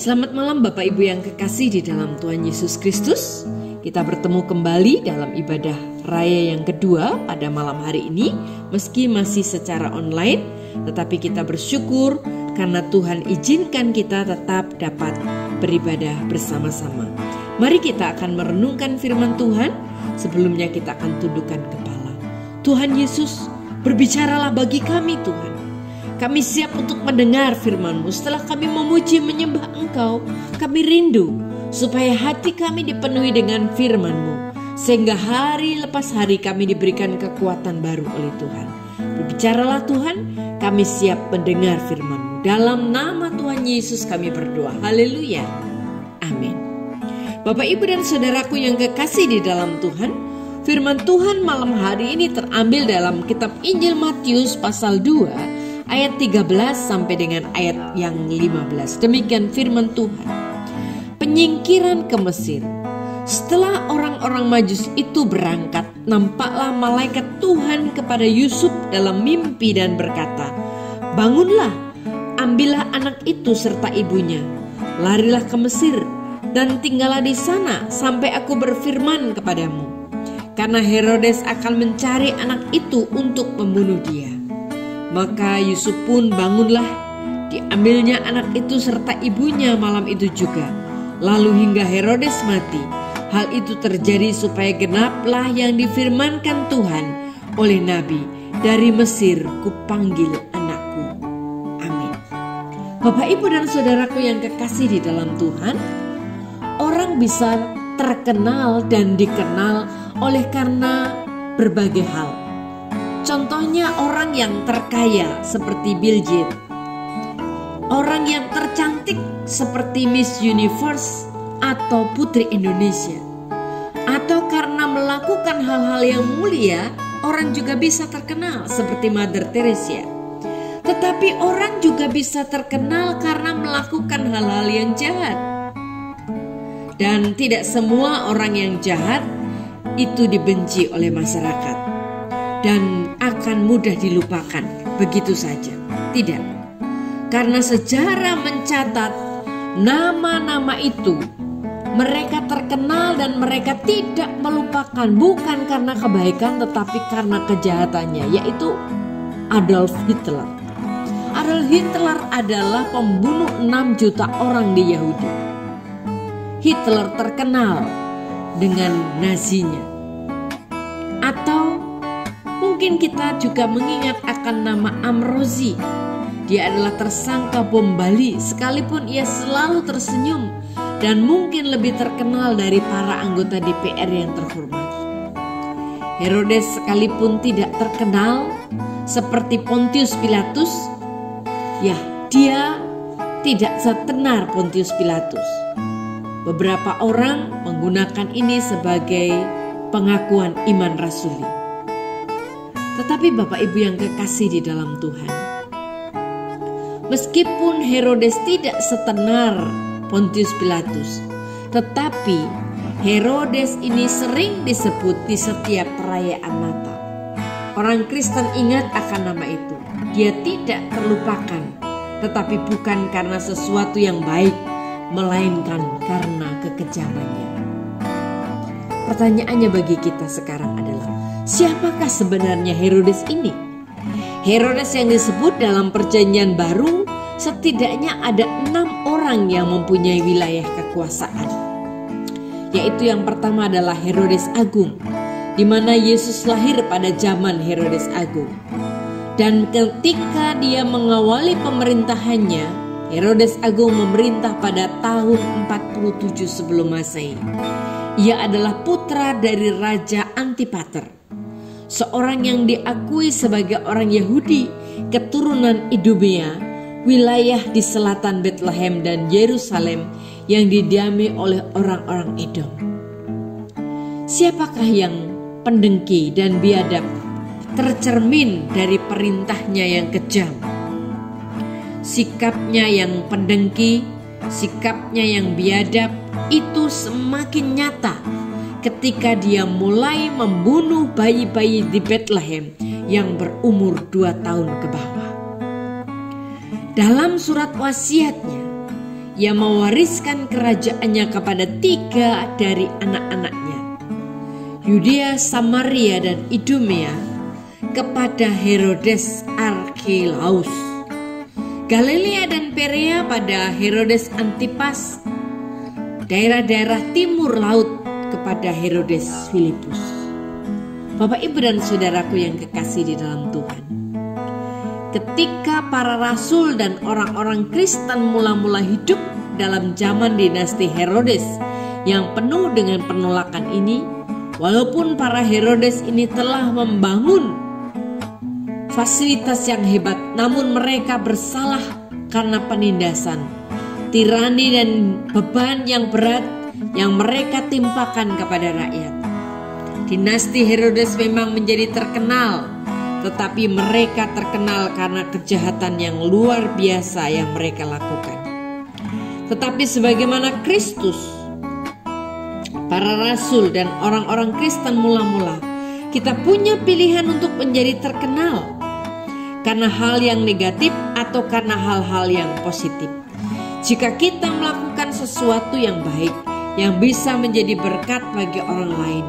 Selamat malam Bapak Ibu yang kekasih di dalam Tuhan Yesus Kristus. Kita bertemu kembali dalam ibadah raya yang kedua pada malam hari ini. Meski masih secara online, tetapi kita bersyukur karena Tuhan izinkan kita tetap dapat beribadah bersama-sama. Mari kita akan merenungkan firman Tuhan. Sebelumnya kita akan tundukkan kepala. Tuhan Yesus, berbicaralah bagi kami Tuhan. Kami siap untuk mendengar firman-Mu. Setelah kami memuji menyembah Engkau, kami rindu supaya hati kami dipenuhi dengan firman-Mu, sehingga hari lepas hari kami diberikan kekuatan baru oleh Tuhan. Berbicaralah Tuhan, kami siap mendengar firman-Mu. Dalam nama Tuhan Yesus kami berdoa. Haleluya. Amin. Bapak, Ibu, dan saudaraku yang kekasih di dalam Tuhan, firman Tuhan malam hari ini terambil dalam kitab Injil Matius pasal 2 ayat 13 sampai dengan ayat yang 15. Demikian firman Tuhan. Penyingkiran ke Mesir. Setelah orang-orang Majus itu berangkat, nampaklah malaikat Tuhan kepada Yusuf dalam mimpi dan berkata, "Bangunlah, ambillah anak itu serta ibunya, larilah ke Mesir dan tinggallah di sana sampai aku berfirman kepadamu. Karena Herodes akan mencari anak itu untuk membunuh dia." Maka Yusuf pun bangunlah, diambilnya anak itu serta ibunya malam itu juga. Lalu hingga Herodes mati, hal itu terjadi supaya genaplah yang difirmankan Tuhan oleh Nabi, "Dari Mesir kupanggil anakku." Amin. Bapak, Ibu, dan saudaraku yang kekasih di dalam Tuhan, orang bisa terkenal dan dikenal oleh karena berbagai hal. Contohnya orang yang terkaya seperti Bill Gates, orang yang tercantik seperti Miss Universe atau Putri Indonesia, atau karena melakukan hal-hal yang mulia, orang juga bisa terkenal seperti Mother Teresa. Tetapi orang juga bisa terkenal karena melakukan hal-hal yang jahat. Dan tidak semua orang yang jahat itu dibenci oleh masyarakat dan akan mudah dilupakan begitu saja. Tidak. Karena sejarah mencatat nama-nama itu, mereka terkenal dan mereka tidak melupakan, bukan karena kebaikan tetapi karena kejahatannya, yaitu Adolf Hitler. Adolf Hitler adalah pembunuh 6 juta orang di Yahudi. Hitler terkenal dengan Nazinya. Atau mungkin kita juga mengingat akan nama Amrozi. Dia adalah tersangka bom Bali, sekalipun ia selalu tersenyum dan mungkin lebih terkenal dari para anggota DPR yang terhormat. Herodes sekalipun tidak terkenal seperti Pontius Pilatus, ya dia tidak setenar Pontius Pilatus. Beberapa orang menggunakan ini sebagai pengakuan iman rasuli. Tetapi Bapak Ibu yang kekasih di dalam Tuhan, meskipun Herodes tidak setenar Pontius Pilatus, tetapi Herodes ini sering disebut di setiap perayaan Natal. Orang Kristen ingat akan nama itu. Dia tidak terlupakan, tetapi bukan karena sesuatu yang baik, melainkan karena kekejamannya. Pertanyaannya bagi kita sekarang adalah, siapakah sebenarnya Herodes ini? Herodes yang disebut dalam Perjanjian Baru, setidaknya ada 6 orang yang mempunyai wilayah kekuasaan. Yaitu yang pertama adalah Herodes Agung, di mana Yesus lahir pada zaman Herodes Agung. Dan ketika dia mengawali pemerintahannya, Herodes Agung memerintah pada tahun 47 sebelum Masehi. Ia adalah putra dari Raja Antipater, seorang yang diakui sebagai orang Yahudi keturunan Idumea, wilayah di selatan Bethlehem dan Yerusalem yang didiami oleh orang-orang Edom. Siapakah yang pendengki dan biadab, tercermin dari perintahnya yang kejam? Sikapnya yang pendengki, sikapnya yang biadab itu semakin nyata ketika dia mulai membunuh bayi-bayi di Bethlehem yang berumur 2 tahun ke bawah. Dalam surat wasiatnya, ia mewariskan kerajaannya kepada 3 dari anak-anaknya, Yudea, Samaria, dan Idumea, kepada Herodes Archelaus, Galilea dan Perea pada Herodes Antipas, daerah-daerah timur laut kepada Herodes Filipus. Bapak, Ibu, dan saudaraku yang kekasih di dalam Tuhan, ketika para rasul dan orang-orang Kristen mula-mula hidup dalam zaman dinasti Herodes yang penuh dengan penolakan ini, walaupun para Herodes ini telah membangun fasilitas yang hebat, namun mereka bersalah karena penindasan, tirani, dan beban yang berat yang mereka timpakan kepada rakyat. Dinasti Herodes memang menjadi terkenal, tetapi mereka terkenal karena kejahatan yang luar biasa yang mereka lakukan. Tetapi sebagaimana Kristus, para rasul, dan orang-orang Kristen mula-mula, kita punya pilihan untuk menjadi terkenal karena hal yang negatif atau karena hal-hal yang positif. Jika kita melakukan sesuatu yang baik, yang bisa menjadi berkat bagi orang lain,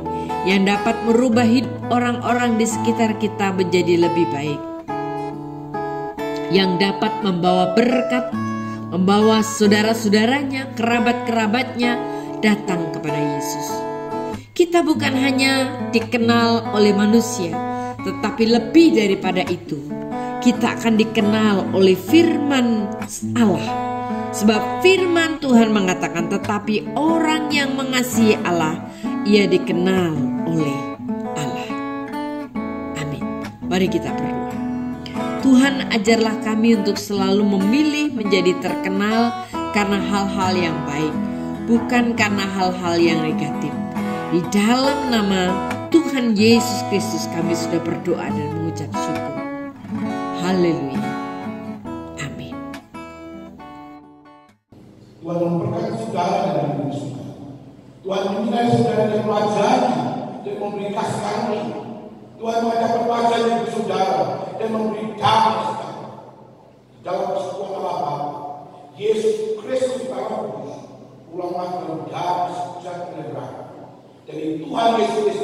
yang dapat merubah hidup orang-orang di sekitar kita menjadi lebih baik, yang dapat membawa berkat, membawa saudara-saudaranya, kerabat-kerabatnya datang kepada Yesus. Kita bukan hanya dikenal oleh manusia, tetapi lebih daripada itu, kita akan dikenal oleh firman Allah. Sebab firman Tuhan mengatakan, tetapi orang yang mengasihi Allah, ia dikenal oleh Allah. Amin. Mari kita berdoa. Tuhan, ajarlah kami untuk selalu memilih menjadi terkenal karena hal-hal yang baik, bukan karena hal-hal yang negatif. Di dalam nama Tuhan Yesus Kristus kami sudah berdoa dan mengucap syukur. Haleluya. Amin. Tuhan memberkati saudara dan ibu saudara. Tuhan menilai saudara dan pelajari dan memberi kasih karunia. Tuhan menghadap wajah ibu saudara dan memberi damai saudara. Dalam persekutuan Allah Bapa, Yesus Kristus dalam kudus, ulama dalam damai sejahtera. Dari Tuhan Yesus